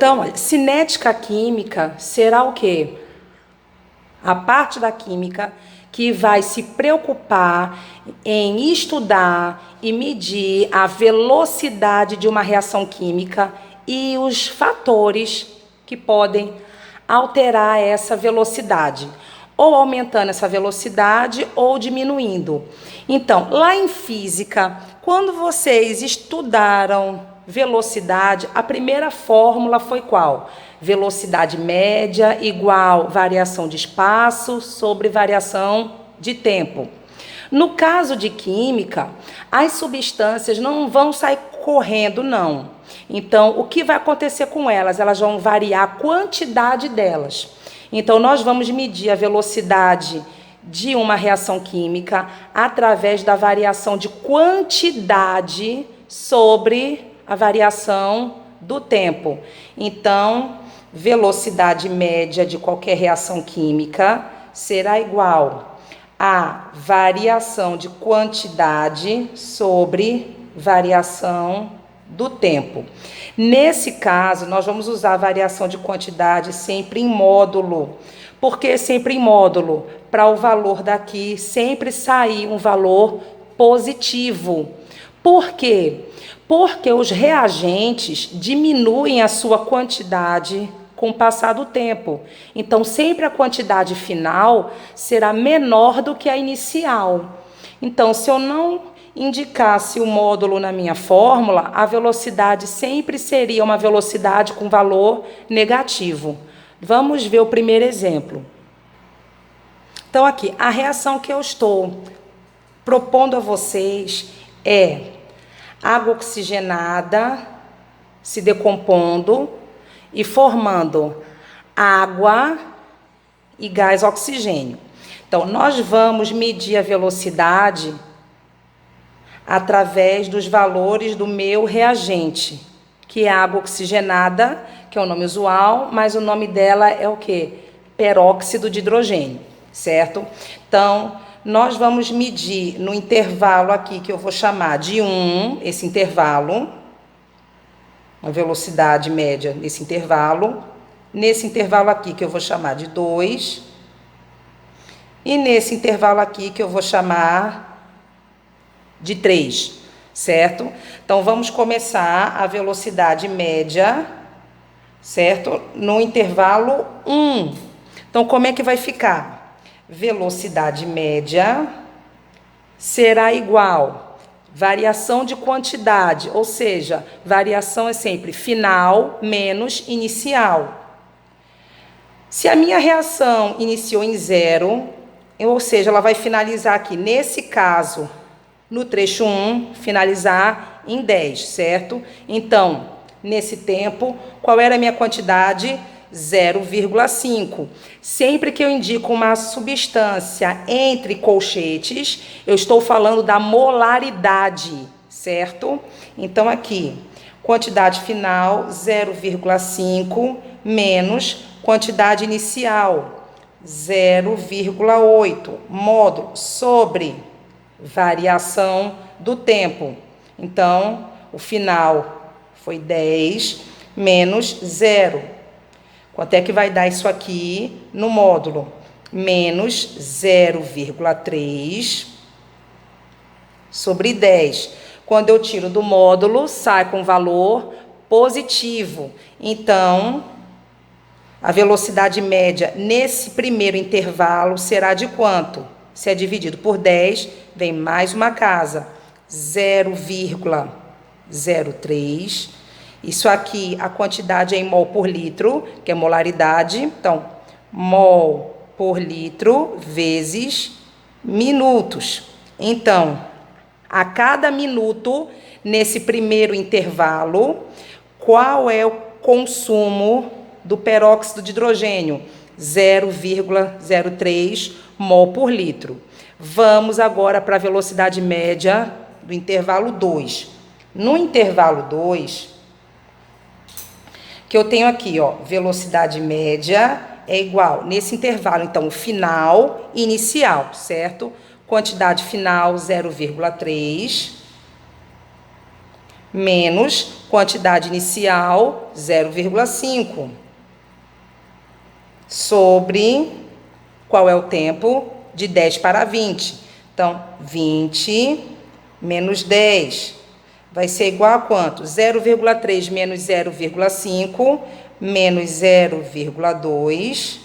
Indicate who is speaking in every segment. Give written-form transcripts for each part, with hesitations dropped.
Speaker 1: Então, olha, cinética química será o quê? A parte da química que vai se preocupar em estudar e medir a velocidade de uma reação química e os fatores que podem alterar essa velocidade, ou aumentando essa velocidade ou diminuindo. Então, lá em física, quando vocês estudaram velocidade, a primeira fórmula foi qual? Velocidade média igual variação de espaço sobre variação de tempo. No caso de química, as substâncias não vão sair correndo, não. Então, o que vai acontecer com elas? Elas vão variar a quantidade delas. Então, nós vamos medir a velocidade de uma reação química através da variação de quantidade sobre a variação do tempo. Então, velocidade média de qualquer reação química será igual a variação de quantidade sobre variação do tempo. Nesse caso, nós vamos usar a variação de quantidade sempre em módulo. Por que sempre em módulo? Para o valor daqui sempre sair um valor positivo. Por quê? Porque os reagentes diminuem a sua quantidade com o passar do tempo. Então, sempre a quantidade final será menor do que a inicial. Então, se eu não indicasse o módulo na minha fórmula, a velocidade sempre seria uma velocidade com valor negativo. Vamos ver o primeiro exemplo. Então, aqui, a reação que eu estou propondo a vocês é água oxigenada se decompondo e formando água e gás oxigênio. Então, nós vamos medir a velocidade através dos valores do meu reagente, que é água oxigenada, que é o nome usual, mas o nome dela é o quê? Peróxido de hidrogênio, certo? Então, nós vamos medir no intervalo aqui, que eu vou chamar de 1, esse intervalo, a velocidade média nesse intervalo aqui, que eu vou chamar de 2, e nesse intervalo aqui, que eu vou chamar de 3, certo? Então, vamos começar a velocidade média, certo? No intervalo 1. Então, como é que vai ficar? Velocidade média será igual variação de quantidade, ou seja, variação é sempre final menos inicial. Se a minha reação iniciou em 0, ou seja, ela vai finalizar aqui, nesse caso, no trecho 1, finalizar em 10, certo? Então, nesse tempo, qual era a minha quantidade? 0,5. Sempre que eu indico uma substância entre colchetes, eu estou falando da molaridade, certo? Então, aqui, quantidade final, 0,5, menos quantidade inicial, 0,8, módulo sobre variação do tempo. Então, o final foi 10 menos 0. Quanto é que vai dar isso aqui no módulo? Menos 0,3 sobre 10. Quando eu tiro do módulo, sai com valor positivo. Então, a velocidade média nesse primeiro intervalo será de quanto? Se é dividido por 10, vem mais uma casa, 0,03. Isso aqui, a quantidade é em mol por litro, que é molaridade. Então, mol por litro vezes minutos. Então, a cada minuto, nesse primeiro intervalo, qual é o consumo do peróxido de hidrogênio? 0,03 mol por litro. Vamos agora para a velocidade média do intervalo 2. No intervalo 2, que eu tenho aqui, ó, velocidade média é igual, nesse intervalo, então, o final e inicial, certo? Quantidade final, 0,3, menos quantidade inicial, 0,5, sobre qual é o tempo? De 10 para 20. Então, 20 menos 10 vai ser igual a quanto? 0,3 menos 0,5 menos 0,2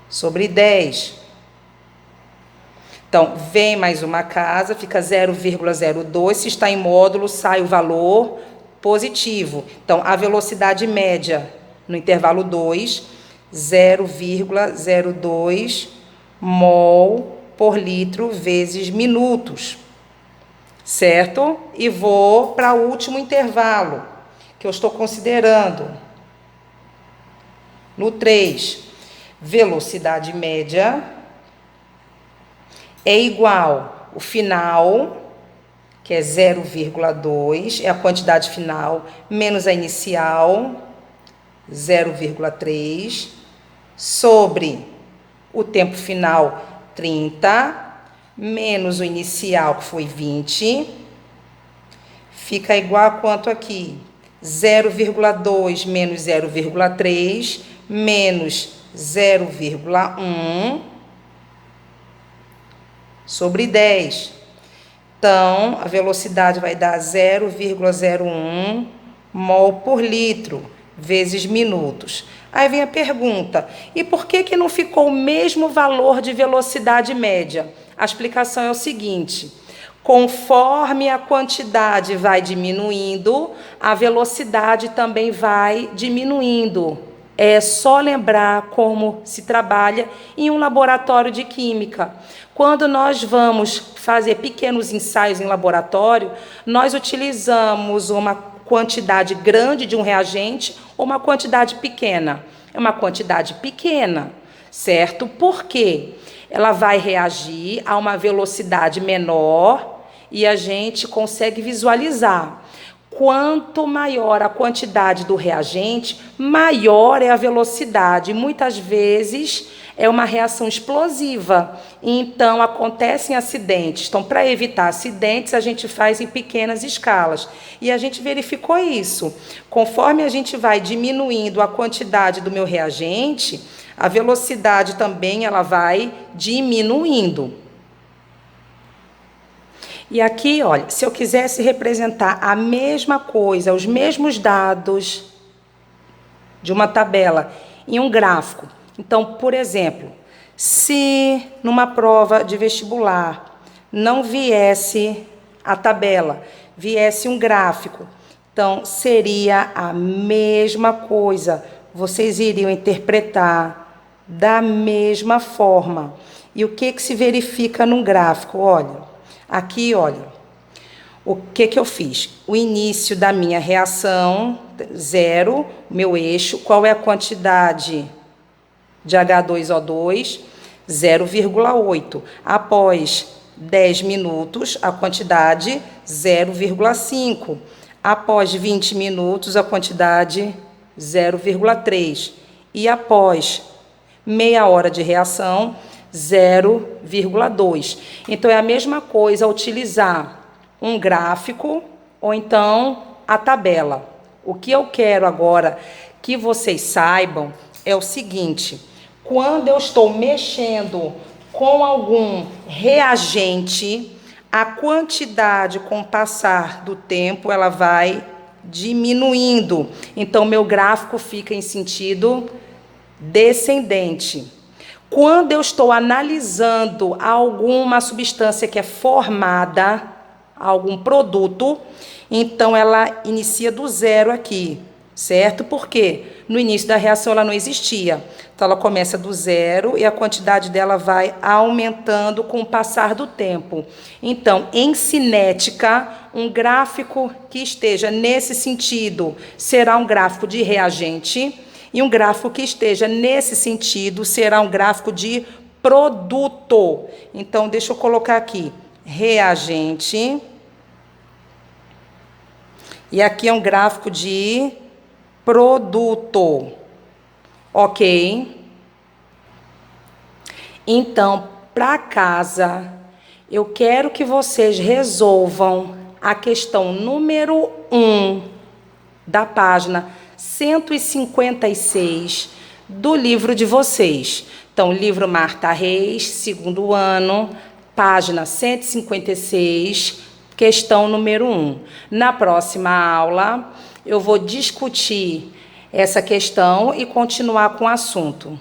Speaker 1: sobre 10. Então, vem mais uma casa, fica 0,02. Se está em módulo, sai o valor positivo. Então, a velocidade média no intervalo 2, 0,02 mol por litro vezes minutos. Certo? E vou para o último intervalo que eu estou considerando. No 3, velocidade média é igual o final, que é 0,2, é a quantidade final, menos a inicial, 0,3, sobre o tempo final, 30, menos o inicial, que foi 20, fica igual a quanto aqui? 0,2 menos 0,3, menos 0,1 sobre 10. Então, a velocidade vai dar 0,01 mol por litro, vezes minutos. Aí vem a pergunta, e por que não ficou o mesmo valor de velocidade média? A explicação é o seguinte: conforme a quantidade vai diminuindo, a velocidade também vai diminuindo. É só lembrar como se trabalha em um laboratório de química. Quando nós vamos fazer pequenos ensaios em laboratório, nós utilizamos uma quantidade grande de um reagente ou uma quantidade pequena. É uma quantidade pequena, certo? Por quê? Ela vai reagir a uma velocidade menor e a gente consegue visualizar. Quanto maior a quantidade do reagente, maior é a velocidade. Muitas vezes é uma reação explosiva, então acontecem acidentes. Então, para evitar acidentes, a gente faz em pequenas escalas. E a gente verificou isso. Conforme a gente vai diminuindo a quantidade do meu reagente, a velocidade também ela vai diminuindo. E aqui, olha, se eu quisesse representar a mesma coisa, os mesmos dados de uma tabela em um gráfico. Então, por exemplo, se numa prova de vestibular não viesse a tabela, viesse um gráfico, então seria a mesma coisa. Vocês iriam interpretar da mesma forma. E o que se verifica num gráfico? Olha. Aqui, olha, o que eu fiz? O início da minha reação, 0, meu eixo. Qual é a quantidade de H2O2? 0,8. Após 10 minutos, a quantidade 0,5. Após 20 minutos, a quantidade 0,3. E após meia hora de reação, 0,2. Então, é a mesma coisa utilizar um gráfico ou então a tabela. O que eu quero agora que vocês saibam é o seguinte: quando eu estou mexendo com algum reagente, a quantidade com o passar do tempo ela vai diminuindo. Então, meu gráfico fica em sentido descendente. Quando eu estou analisando alguma substância que é formada, algum produto, então ela inicia do zero aqui, certo? Por quê? No início da reação ela não existia. Então ela começa do zero e a quantidade dela vai aumentando com o passar do tempo. Então, em cinética, um gráfico que esteja nesse sentido será um gráfico de reagente. E um gráfico que esteja nesse sentido será um gráfico de produto. Então, deixa eu colocar aqui, reagente. E aqui é um gráfico de produto. Ok? Então, para casa, eu quero que vocês resolvam a questão número 1 da página 156 do livro de vocês. Então, livro Marta Reis, segundo ano, página 156, questão número 1. Na próxima aula, eu vou discutir essa questão e continuar com o assunto.